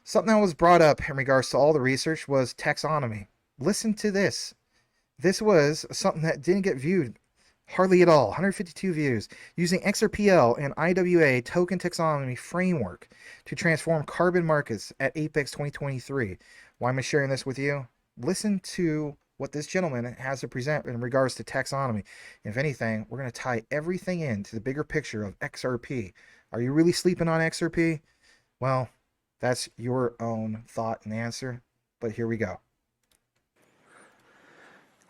Something that was brought up in regards to all the research was taxonomy. Listen to this. This was something that didn't get viewed hardly at all. 152 views. Using XRPL and IWA token taxonomy framework to transform carbon markets at Apex 2023. Why am I sharing this with you? Listen to what this gentleman has to present in regards to taxonomy. If anything, we're going to tie everything into the bigger picture of XRP. Are you really sleeping on XRP? Well, that's your own thought and answer, but here we go.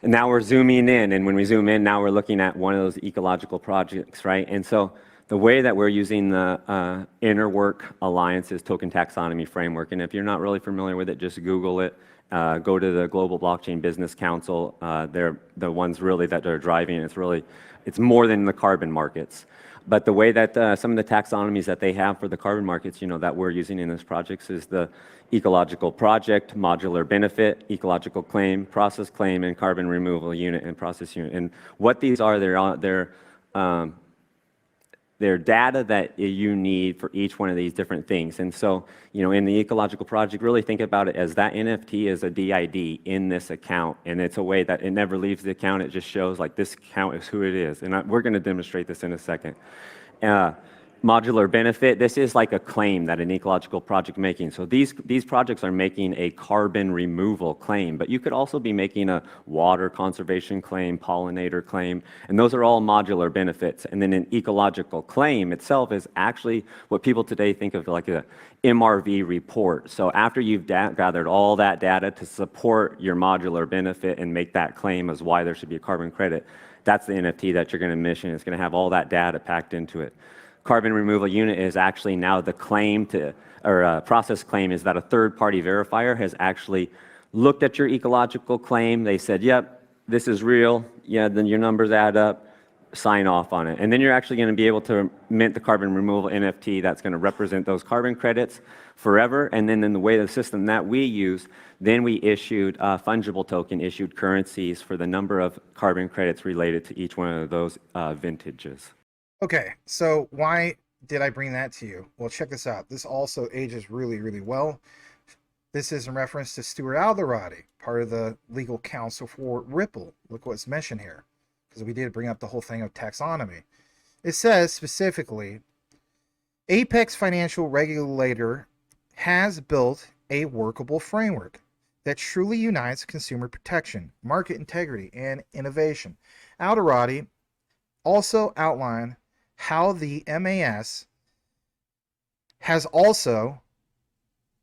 And now we're zooming in, and when we zoom in, now we're looking at one of those ecological projects, right? And so the way that we're using the Interwork Alliance's token taxonomy framework, and if you're not really familiar with it, just Google it. Go to the Global Blockchain Business Council. They're the ones really that are driving it. It's more than the carbon markets. But the way that some of the taxonomies that they have for the carbon markets, that we're using in this projects is the ecological project, modular benefit, ecological claim, process claim, and carbon removal unit and process unit. And what these are, they're data that you need for each one of these different things. And so, in the ecological project, really think about it as that NFT is a DID in this account. And it's a way that it never leaves the account. It just shows like this account is who it is. And we're going to demonstrate this in a second. Modular benefit, this is like a claim that an ecological project making. So these projects are making a carbon removal claim, but you could also be making a water conservation claim, pollinator claim, and those are all modular benefits. And then an ecological claim itself is actually what people today think of like a MRV report. So after you've gathered all that data to support your modular benefit and make that claim as why there should be a carbon credit, that's the NFT that you're going to mission. It's going to have all that data packed into it. Carbon removal unit is actually now the claim process claim is that a third-party verifier has actually looked at your ecological claim. They said, yep, this is real. Yeah, then your numbers add up. Sign off on it. And then you're actually going to be able to mint the carbon removal NFT that's going to represent those carbon credits forever. And then in the way of the system that we use, then we issued fungible token, issued currencies for the number of carbon credits related to each one of those vintages. Okay, so why did I bring that to you? Well, check this out. This also ages really, really well. This is in reference to Stuart Alderati, part of the legal counsel for Ripple. Look what's mentioned here, because we did bring up the whole thing of taxonomy. It says specifically, Apex Financial Regulator has built a workable framework that truly unites consumer protection, market integrity, and innovation. Alderati also outlined how the MAS has also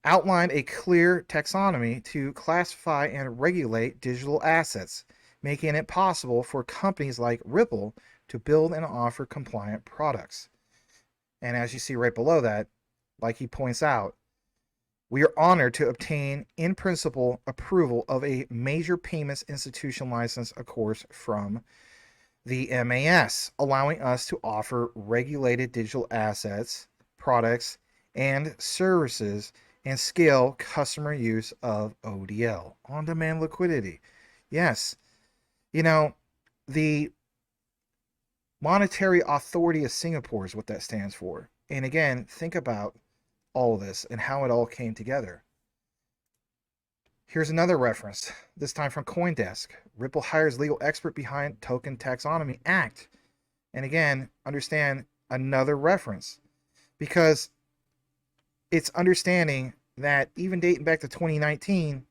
outlined a clear taxonomy to classify and regulate digital assets, making it possible for companies like Ripple to build and offer compliant products. And as you see right below that, like he points out, we are honored to obtain in principle approval of a major payments institution license, of course, from the MAS, allowing us to offer regulated digital assets, products, and services and scale customer use of ODL, on-demand liquidity. Yes, the Monetary Authority of Singapore is what that stands for. And again, think about all of this and how it all came together. Here's another reference, this time from CoinDesk. Ripple hires legal expert behind Token Taxonomy Act. And again, understand another reference, because it's understanding that even dating back to 2019,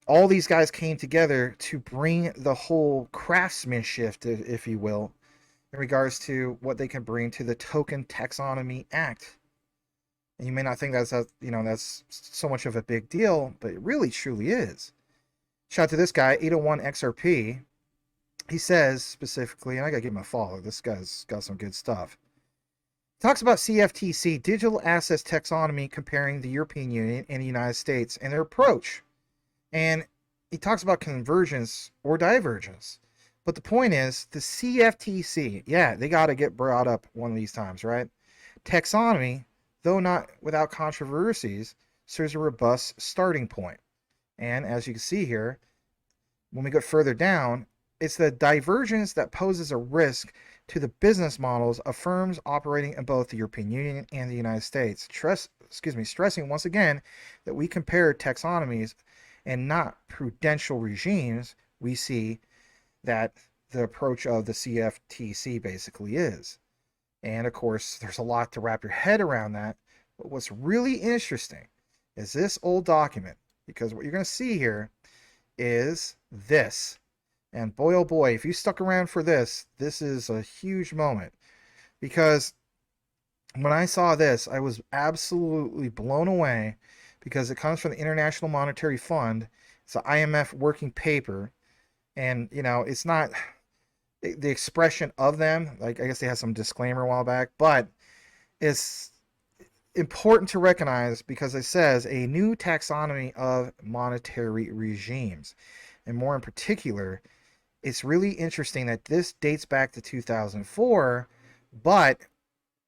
all these guys came together to bring the whole craftsmanship, if you will, in regards to what they can bring to the Token Taxonomy Act. And you may not think that's so much of a big deal, but it really truly is. Shout out to this guy, 801 XRP. He says specifically, and I gotta give him a follow. This guy's got some good stuff. He talks about CFTC, Digital Assets Taxonomy, comparing the European Union and the United States and their approach. And he talks about convergence or divergence. But the point is, the CFTC, yeah, they got to get brought up one of these times, right? Taxonomy, though not without controversies, serves a robust starting point. And as you can see here, when we go further down, it's the divergence that poses a risk to the business models of firms operating in both the European Union and the United States. stressing once again that we compare taxonomies and not prudential regimes. We see that the approach of the CFTC basically is. And of course, there's a lot to wrap your head around that. But what's really interesting is this old document, because what you're going to see here is this. And boy, oh boy, if you stuck around for this, this is a huge moment. Because when I saw this, I was absolutely blown away because it comes from the International Monetary Fund. It's an IMF working paper. And, you know, it's not the expression of them. Like, I guess they had some disclaimer a while back, but it's important to recognize because it says a new taxonomy of monetary regimes. And more in particular, it's really interesting that this dates back to 2004, but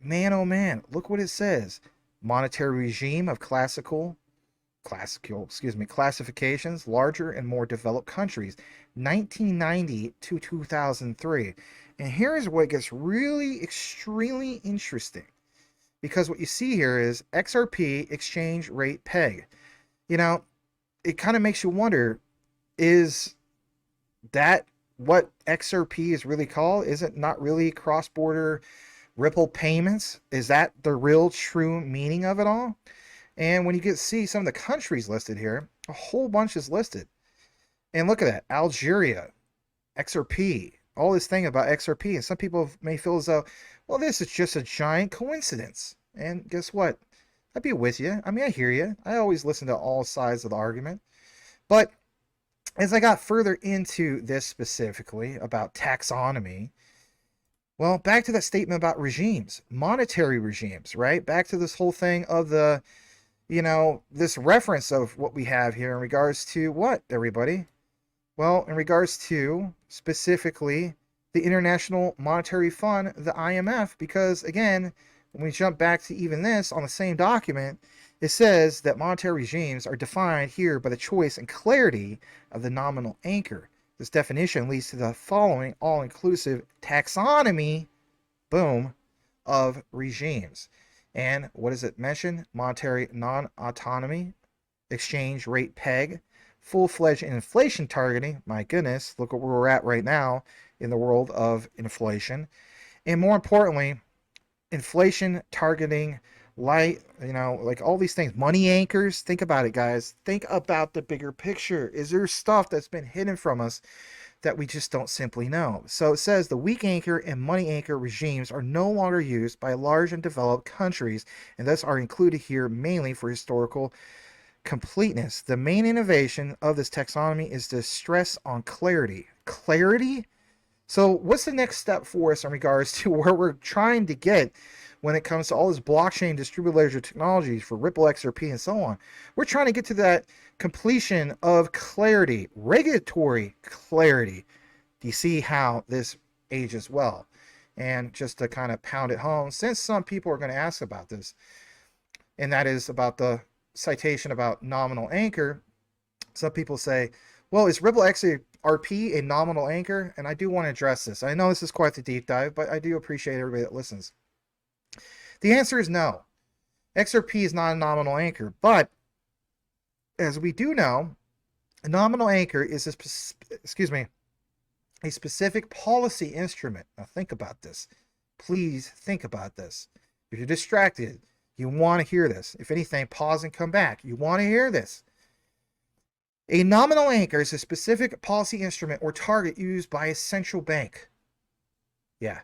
man, oh man, look what it says. Monetary regime of classifications, larger and more developed countries, 1990 to 2003. And here's what gets really extremely interesting. Because what you see here is XRP Exchange Rate Peg. You know, it kind of makes you wonder, is that what XRP is really called? Is it not really cross-border Ripple payments? Is that the real true meaning of it all? And when you get see some of the countries listed here, a whole bunch is listed. And look at that, Algeria, XRP, all this thing about XRP. And some people may feel as though, well, this is just a giant coincidence. And guess what? I'd be with you. I mean, I hear you. I always listen to all sides of the argument. But as I got further into this specifically about taxonomy, well, back to that statement about regimes, monetary regimes, right? Back to this whole thing of the, you know, this reference of what we have here in regards to what, everybody? Well, in regards to specifically the International Monetary Fund, the IMF, because again, when we jump back to even this on the same document, it says that monetary regimes are defined here by the choice and clarity of the nominal anchor. This definition leads to the following all-inclusive taxonomy, boom, of regimes. And what does it mention? Monetary non-autonomy, exchange rate peg, full-fledged inflation targeting. My goodness, look at where we're at right now in the world of inflation. And more importantly, inflation targeting, light, you know, like all these things, money anchors. Think about it, guys. Think about the bigger picture. Is there stuff that's been hidden from us that we just don't simply know? So it says the weak anchor and money anchor regimes are no longer used by large and developed countries, and thus are included here mainly for historical completeness. The main innovation of this taxonomy is the stress on clarity. Clarity? So what's the next step for us in regards to where we're trying to get when it comes to all this blockchain distributed ledger technologies for Ripple XRP and so on? We're trying to get to that completion of clarity, regulatory clarity. Do you see how this ages well? And just to kind of pound it home, since some people are going to ask about this, and that is about the citation about nominal anchor, some people say, well, is Ripple XRP a nominal anchor? And I do want to address this. I know this is quite the deep dive, but I do appreciate everybody that listens. The answer is no. XRP is not a nominal anchor, but as we do know, a nominal anchor is a specific policy instrument. Now think about this. Please think about this. If you're distracted, you want to hear this. If anything, pause and come back. You want to hear this. A nominal anchor is a specific policy instrument or target used by a central bank. Yeah.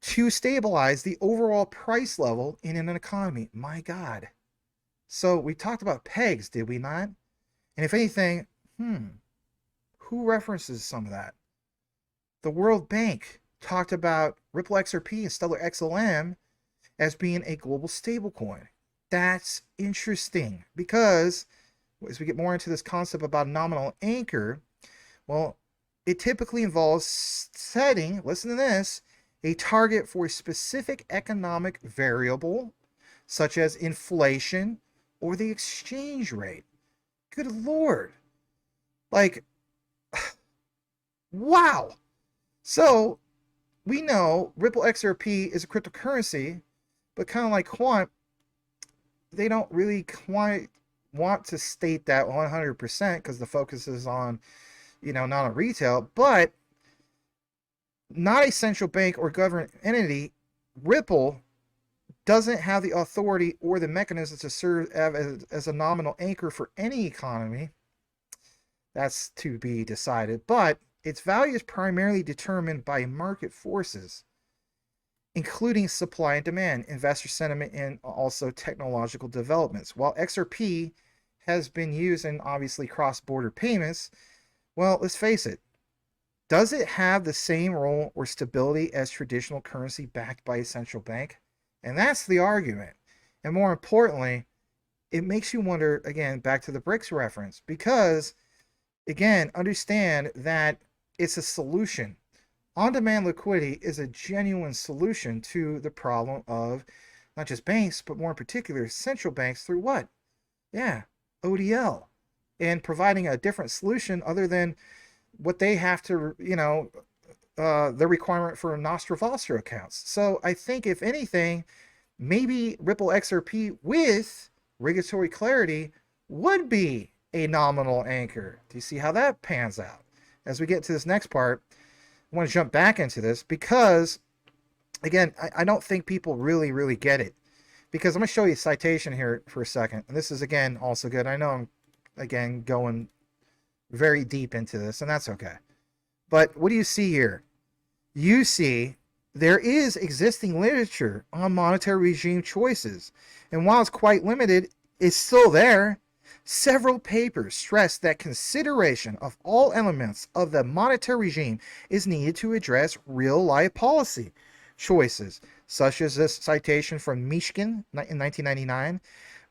To stabilize the overall price level in an economy. My God. So we talked about pegs, did we not? And if anything, who references some of that? The World Bank talked about Ripple XRP and Stellar XLM as being a global stablecoin. That's interesting because as we get more into this concept about nominal anchor, well, it typically involves setting, listen to this, a target for a specific economic variable, such as inflation or the exchange rate. Good Lord. Like, wow. So we know Ripple XRP is a cryptocurrency, but kind of like Quant, they don't really quite want to state that 100% because the focus is on, not on retail, but not a central bank or government entity. Ripple doesn't have the authority or the mechanism to serve as a nominal anchor for any economy. That's to be decided, but its value is primarily determined by market forces, including supply and demand, investor sentiment, and also technological developments. While XRP has been used in obviously cross-border payments, well, let's face it, does it have the same role or stability as traditional currency backed by a central bank? And that's the argument. And more importantly, it makes you wonder, again, back to the BRICS reference, because, again, understand that it's a solution. On-demand liquidity is a genuine solution to the problem of not just banks, but more in particular, central banks through what? Yeah, ODL. And providing a different solution other than what they have to, the requirement for Nostra Vostra accounts. So I think, if anything, maybe Ripple XRP with regulatory clarity would be a nominal anchor. Do you see how that pans out? As we get to this next part, I want to jump back into this because, again, I don't think people really get it. Because I'm going to show you a citation here for a second. And this is, again, also good. I know I'm, again, going very deep into this, and that's okay. But what do you see here? You see there is existing literature on monetary regime choices. And while it's quite limited, it's still there. Several papers stress that consideration of all elements of the monetary regime is needed to address real-life policy choices, such as this citation from Mishkin in 1999,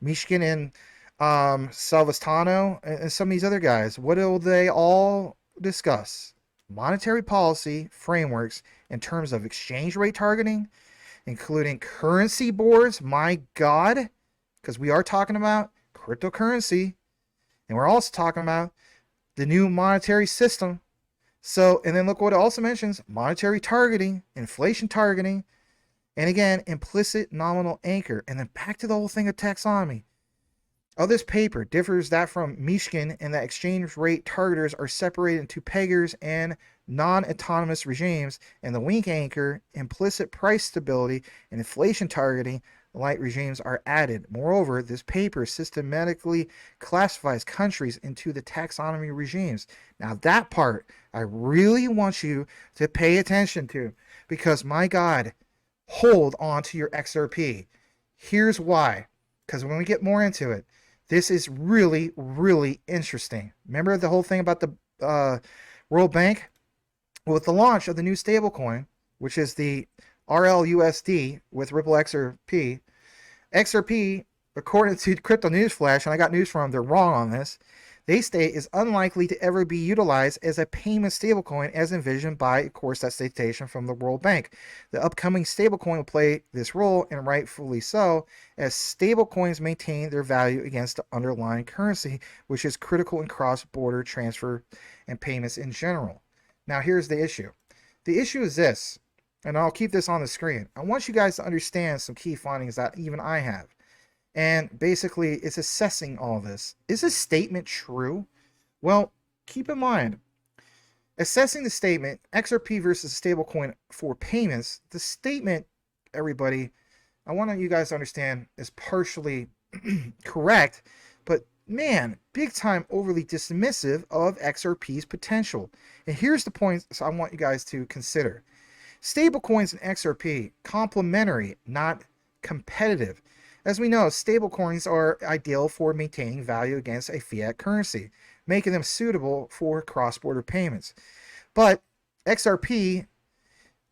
Mishkin and Salvestano, and some of these other guys. What do they all discuss? Monetary policy frameworks in terms of exchange rate targeting, including currency boards. My God, because we are talking about cryptocurrency, and we're also talking about the new monetary system. So, and then look what it also mentions: monetary targeting, inflation targeting, and again, implicit nominal anchor. And then back to the whole thing of taxonomy. Oh, this paper differs that from Mishkin in that exchange rate targeters are separated into peggers and non-autonomous regimes, and the weak anchor, implicit price stability, and inflation targeting light regimes are added. Moreover, this paper systematically classifies countries into the taxonomy regimes. Now, that part I really want you to pay attention to, because, my God, hold on to your XRP. Here's why. Because when we get more into it, this is really interesting. Remember the whole thing about the World Bank? With the launch of the new stablecoin, which is the RLUSD with Ripple XRP, according to Crypto News Flash, and I got news from them, they're wrong on this, they state is unlikely to ever be utilized as a payment stablecoin as envisioned by, of course, that citation from the World Bank. The upcoming stablecoin will play this role, and rightfully so, as stablecoins maintain their value against the underlying currency, which is critical in cross-border transfer and payments in general. Now, here's the issue. The issue is this, and I'll keep this on the screen. I want you guys to understand some key findings that even I have. And basically, it's assessing all this. Is this statement true? Well, keep in mind, assessing the statement, XRP versus stablecoin for payments, the statement, everybody, I want you guys to understand, is partially correct, but man, big time overly dismissive of XRP's potential. And here's the points I want you guys to consider. Stablecoins and XRP, complementary, not competitive. As we know, stablecoins are ideal for maintaining value against a fiat currency, making them suitable for cross-border payments. But XRP,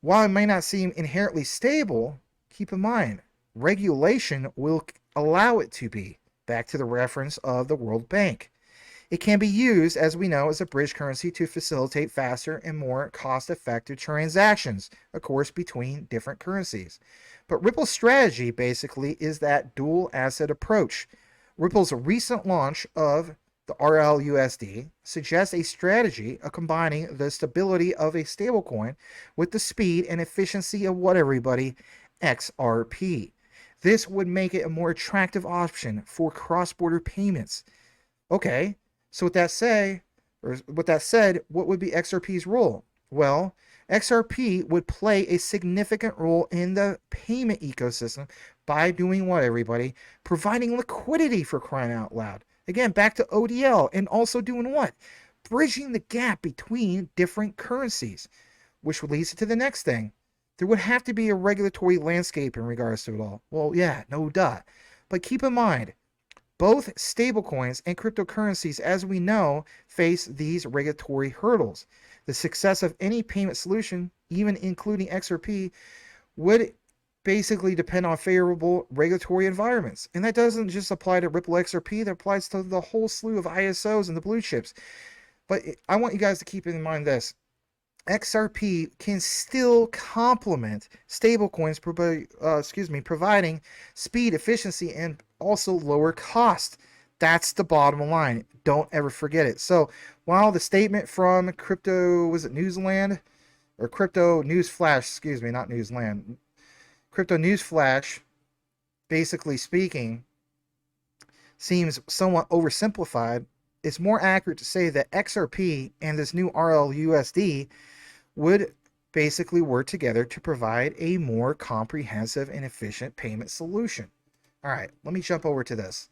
while it may not seem inherently stable, keep in mind, regulation will allow it to be. Back to the reference of the World Bank. It can be used, as we know, as a bridge currency to facilitate faster and more cost-effective transactions, of course, between different currencies. But Ripple's strategy, basically, is that dual asset approach. Ripple's recent launch of the RLUSD suggests a strategy of combining the stability of a stablecoin with the speed and efficiency of what, everybody? XRP. This would make it a more attractive option for cross-border payments. Okay, so with that said, what would be XRP's role? Well, XRP would play a significant role in the payment ecosystem by doing what, everybody? Providing liquidity, for crying out loud. Again, back to ODL, and also doing what? Bridging the gap between different currencies, which leads to the next thing. There would have to be a regulatory landscape in regards to it all. Well, yeah, no duh. But keep in mind, both stablecoins and cryptocurrencies, as we know, face these regulatory hurdles. The success of any payment solution, even including XRP, would basically depend on favorable regulatory environments. And that doesn't just apply to Ripple XRP, that applies to the whole slew of ISOs and the blue chips. But I want you guys to keep in mind this. XRP can still complement stablecoins, providing speed, efficiency, and also lower cost. That's the bottom line. Don't ever forget it. So while the statement from Crypto Newsland or Crypto News Flash, not Newsland, Crypto News Flash, basically speaking, seems somewhat oversimplified, it's more accurate to say that XRP and this new RLUSD would basically work together to provide a more comprehensive and efficient payment solution. All right, let me jump over to this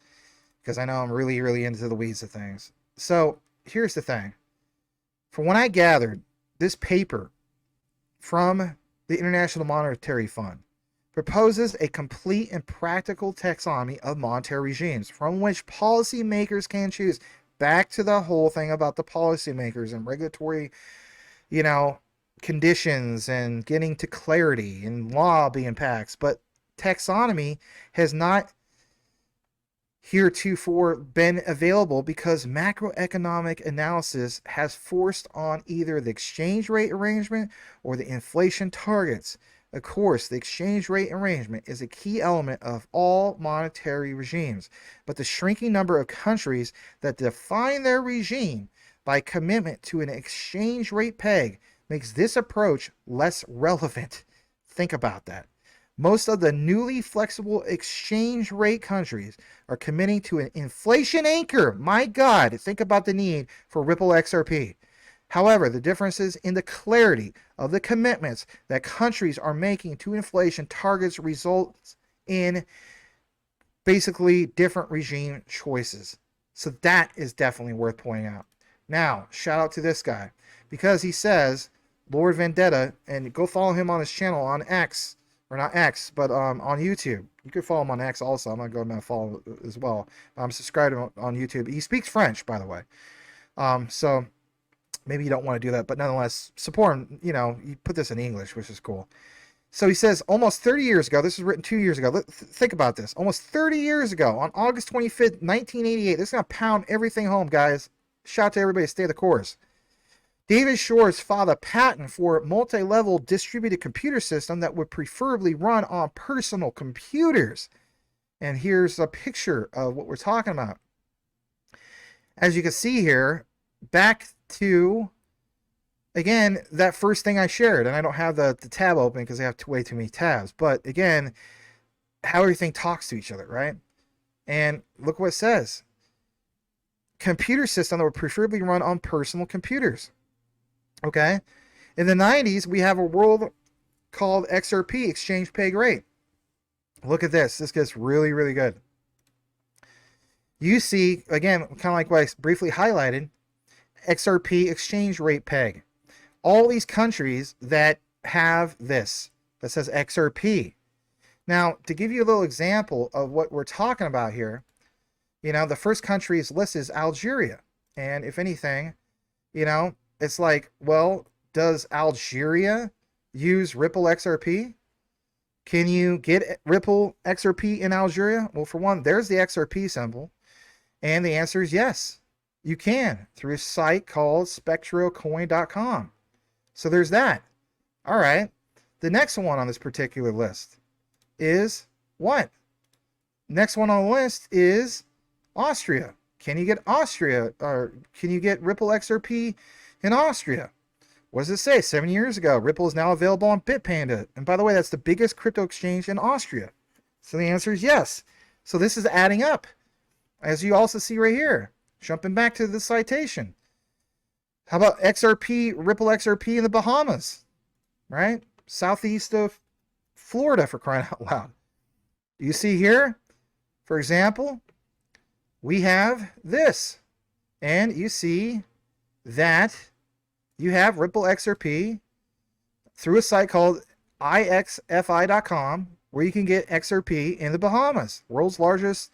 because I know I'm really, really into the weeds of things. So here's the thing. From what I gathered, this paper from the International Monetary Fund proposes a complete and practical taxonomy of monetary regimes from which policymakers can choose. Back to the whole thing about the policymakers and regulatory, conditions and getting to clarity and law being passed. But taxonomy has not heretofore been available because macroeconomic analysis has forced on either the exchange rate arrangement or the inflation targets. Of course, the exchange rate arrangement is a key element of all monetary regimes, but the shrinking number of countries that define their regime by commitment to an exchange rate peg makes this approach less relevant. Think about that. Most of the newly flexible exchange rate countries are committing to an inflation anchor. My God, think about the need for Ripple XRP. However, the differences in the clarity of the commitments that countries are making to inflation targets results in basically different regime choices. So that is definitely worth pointing out. Now, shout out to this guy because he says, Lord Vendetta, and go follow him on his channel on X, or not X, but on YouTube. You could follow him on X also. I'm going to go and follow as well. I'm subscribed on YouTube. He speaks French, by the way. So maybe you don't want to do that, but nonetheless, support him. You put this in English, which is cool. So he says, almost 30 years ago, this was written 2 years ago. Think about this. Almost 30 years ago, on August 25th, 1988, this is going to pound everything home, guys. Shout out to everybody, stay the course. David Schwartz filed a patent for a multi-level distributed computer system that would preferably run on personal computers. And here's a picture of what we're talking about. As you can see here, back to, again, that first thing I shared, and I don't have the tab open because I have way too many tabs, but again, how everything talks to each other, right? And look what it says. Computer system that would preferably run on personal computers. Okay? In the 90s, we have a world called XRP Exchange Peg Rate. Look at this. This gets really, really good. You see, again, kind of like what I briefly highlighted, XRP Exchange Rate Peg. All these countries that have this, that says XRP. Now, to give you a little example of what we're talking about here, the first country is listed is Algeria. And if anything, it's like, well, does Algeria use Ripple XRP? Can you get Ripple XRP in Algeria? Well, for one, there's the XRP symbol. And the answer is yes, you can through a site called spectrocoin.com. So there's that. All right. The next one on this particular list is what? Next one on the list is Austria. Can you get Austria, or can you get Ripple XRP in Austria? What does it say? 7 years ago, Ripple is now available on Bitpanda. And by the way, that's the biggest crypto exchange in Austria. So the answer is yes. So this is adding up, as you also see right here. Jumping back to the citation. How about XRP, Ripple XRP in the Bahamas, right? Southeast of Florida, for crying out loud. You see here, for example, we have this. And you see that you have Ripple XRP through a site called ixfi.com, where you can get XRP in the Bahamas, world's largest,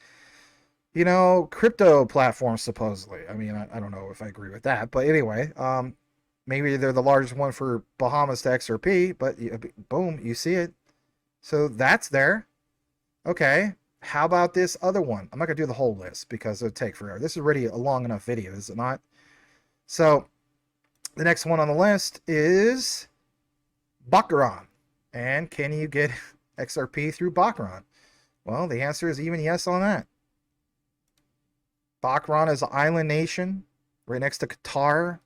crypto platform, supposedly. I mean, I don't know if I agree with that, but anyway, maybe they're the largest one for Bahamas to XRP, but boom, you see it. So that's there. Okay, how about this other one? I'm not going to do the whole list because it would take forever. This is already a long enough video, is it not? So the next one on the list is Baccarat. And can you get XRP through Baccarat? Well, the answer is even yes on that. Baccarat is an island nation right next to Qatar.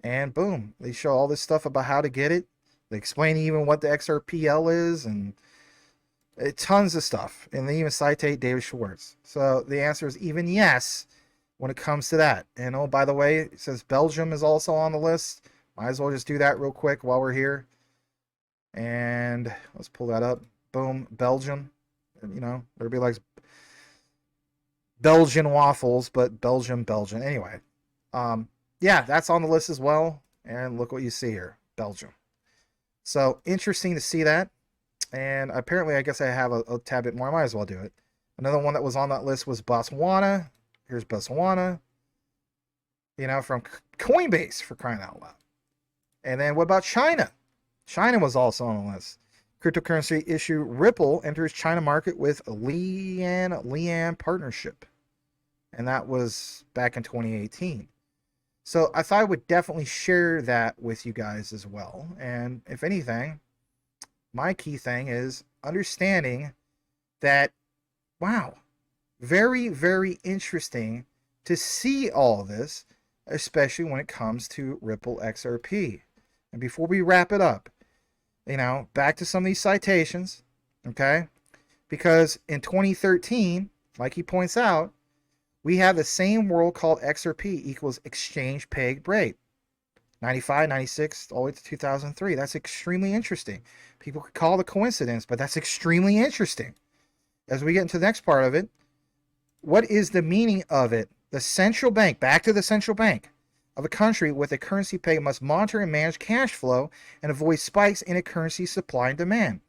And boom, they show all this stuff about how to get it. They explain even what the XRPL is and tons of stuff. And they even citate David Schwartz. So the answer is even yes when it comes to that. And oh, by the way, it says Belgium is also on the list. Might as well just do that real quick while we're here. And let's pull that up. Boom, Belgium. Everybody likes Belgian waffles, but Belgium. Anyway, yeah, that's on the list as well. And look what you see here, Belgium. So interesting to see that. And apparently, I guess I have a tad bit more. I might as well do it. Another one that was on that list was Botswana. Here's Botswana. From Coinbase, for crying out loud. And then what about China? China was also on the list. Cryptocurrency issue Ripple enters China market with a Lian partnership. And that was back in 2018. So I thought I would definitely share that with you guys as well. And if anything, my key thing is understanding that, wow, very, very interesting to see all this, especially when it comes to Ripple XRP. And before we wrap it up, back to some of these citations, okay? Because in 2013, like he points out, we have the same world called XRP equals exchange peg rate. 95, 96, all the way to 2003. That's extremely interesting. People could call it a coincidence, but that's extremely interesting. As we get into the next part of it, what is the meaning of it? The central bank, back to the central bank of a country with a currency peg must monitor and manage cash flow and avoid spikes in a currency supply and demand.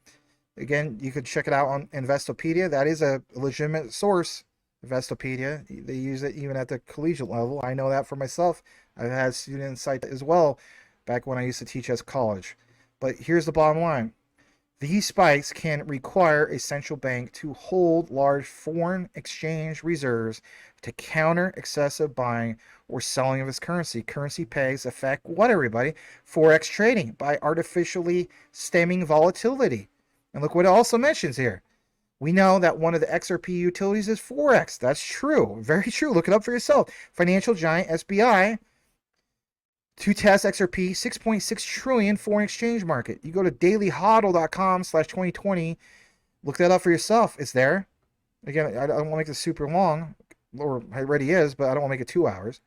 Again, you could check it out on Investopedia. That is a legitimate source, Investopedia. They use it even at the collegiate level. I know that for myself. I've had students cite that as well back when I used to teach at college. But here's the bottom line. These spikes can require a central bank to hold large foreign exchange reserves to counter excessive buying or selling of its currency. Currency pegs affect what, everybody? Forex trading by artificially stemming volatility. And look what it also mentions here. We know that one of the XRP utilities is Forex. That's true. Very true. Look it up for yourself. Financial giant SBI to test XRP 6.6 trillion foreign exchange market. You go to dailyhodl.com/2020. Look that up for yourself. It's there. Again, I don't want to make this super long, or it already is, but I don't want to make it 2 hours.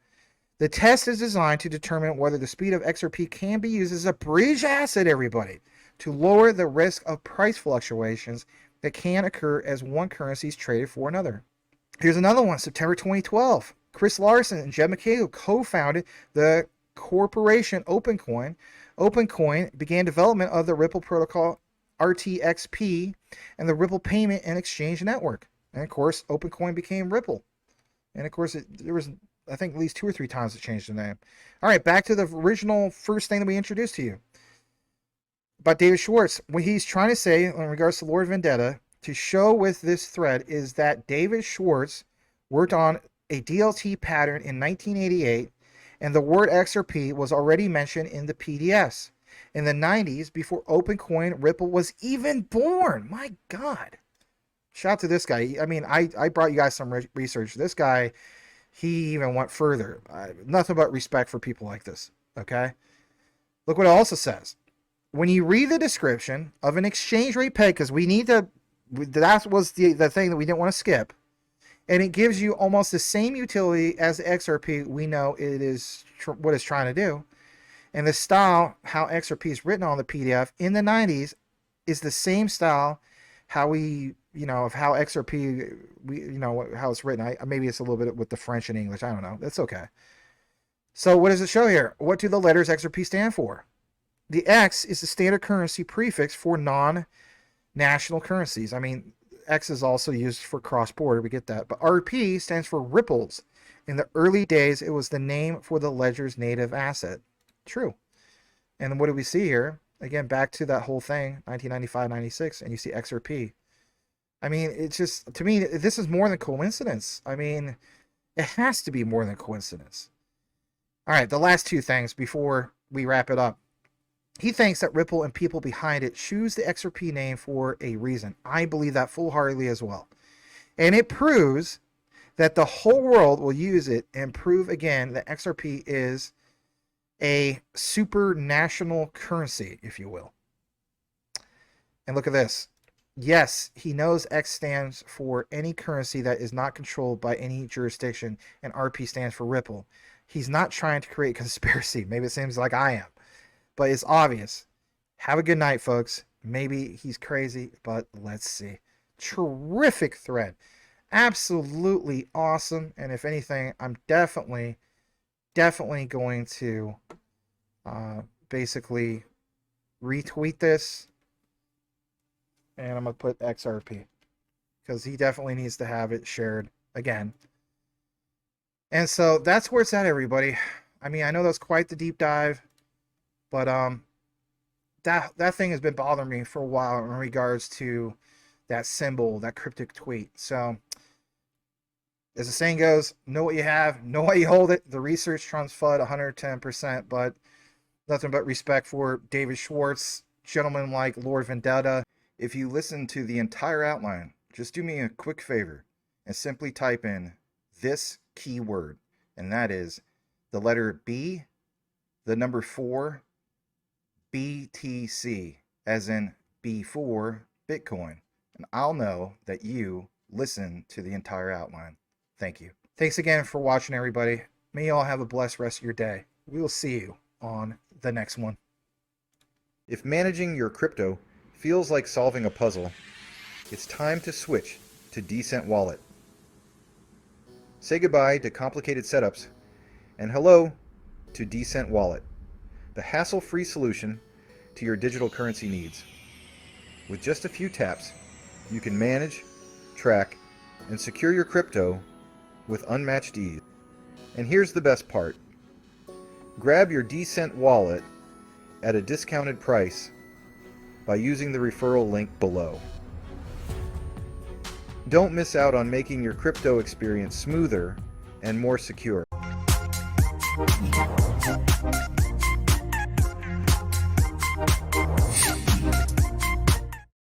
The test is designed to determine whether the speed of XRP can be used as a bridge asset, everybody, to lower the risk of price fluctuations that can occur as one currency is traded for another. Here's another one, September 2012. Chris Larson and Jed McCabe co-founded the corporation OpenCoin. OpenCoin began development of the Ripple protocol RTXP and the Ripple payment and exchange network. And of course, OpenCoin became Ripple. And of course, there was, I think, at least 2 or 3 times it changed the name. All right, back to the original first thing that we introduced to you about David Schwartz. What he's trying to say in regards to Lord Vendetta to show with this thread is that David Schwartz worked on a DLT pattern in 1988, and the word XRP was already mentioned in the PDFs in the 90s before OpenCoin Ripple was even born. My God. Shout out to this guy. I mean, I brought you guys some research. This guy, he even went further. Nothing but respect for people like this, okay? Look what it also says. When you read the description of an exchange rate peg, because we need to That was the thing that we didn't want to skip. And it gives you almost the same utility as the XRP we know it is what it's trying to do. And the style, how XRP is written on the PDF in the 90s, is the same style how we, of how XRP, how it's written. Maybe it's a little bit with the French and English. I don't know. That's okay. So what does it show here? What do the letters XRP stand for? The X is the standard currency prefix for non-national currencies. I mean, X is also used for cross-border. We get that. But RP stands for ripples. In the early days, it was the name for the ledger's native asset. True. And then what do we see here? Again, back to that whole thing, 1995, 96, and you see XRP. I mean, it's just, to me, this is more than coincidence. I mean, it has to be more than coincidence. All right, the last two things before we wrap it up. He thinks that Ripple and people behind it choose the XRP name for a reason. I believe that full-heartedly as well. And it proves that the whole world will use it and prove again that XRP is a super national currency, if you will. And look at this. Yes, he knows X stands for any currency that is not controlled by any jurisdiction, and RP stands for Ripple. He's not trying to create conspiracy. Maybe it seems like I am. But it's obvious. Have a good night, folks. Maybe he's crazy, but let's see. Terrific thread. Absolutely awesome. And if anything, I'm definitely going to basically retweet this. And I'm going to put XRP. Because he definitely needs to have it shared again. And so that's where it's at, everybody. I mean, I know that's quite the deep dive. But that thing has been bothering me for a while in regards to that symbol, that cryptic tweet. So, as the saying goes, know what you have, know why you hold it. The research trumps FUD 110%, but nothing but respect for David Schwartz, gentlemen like Lord Vendetta. If you listen to the entire outline, just do me a quick favor and simply type in this keyword, and that is the letter B, the number 4, BTC, as in B4 Bitcoin, and I'll know that you listen to the entire outline. Thank you. Thanks again for watching, everybody. May you all have a blessed rest of your day. We will see you on the next one. If managing your crypto feels like solving a puzzle, it's time to switch to Decent Wallet. Say goodbye to complicated setups and hello to Decent Wallet, the hassle-free solution to your digital currency needs. With just a few taps, you can manage, track, and secure your crypto with unmatched ease. And here's the best part. Grab your Decent Wallet at a discounted price by using the referral link below. Don't miss out on making your crypto experience smoother and more secure.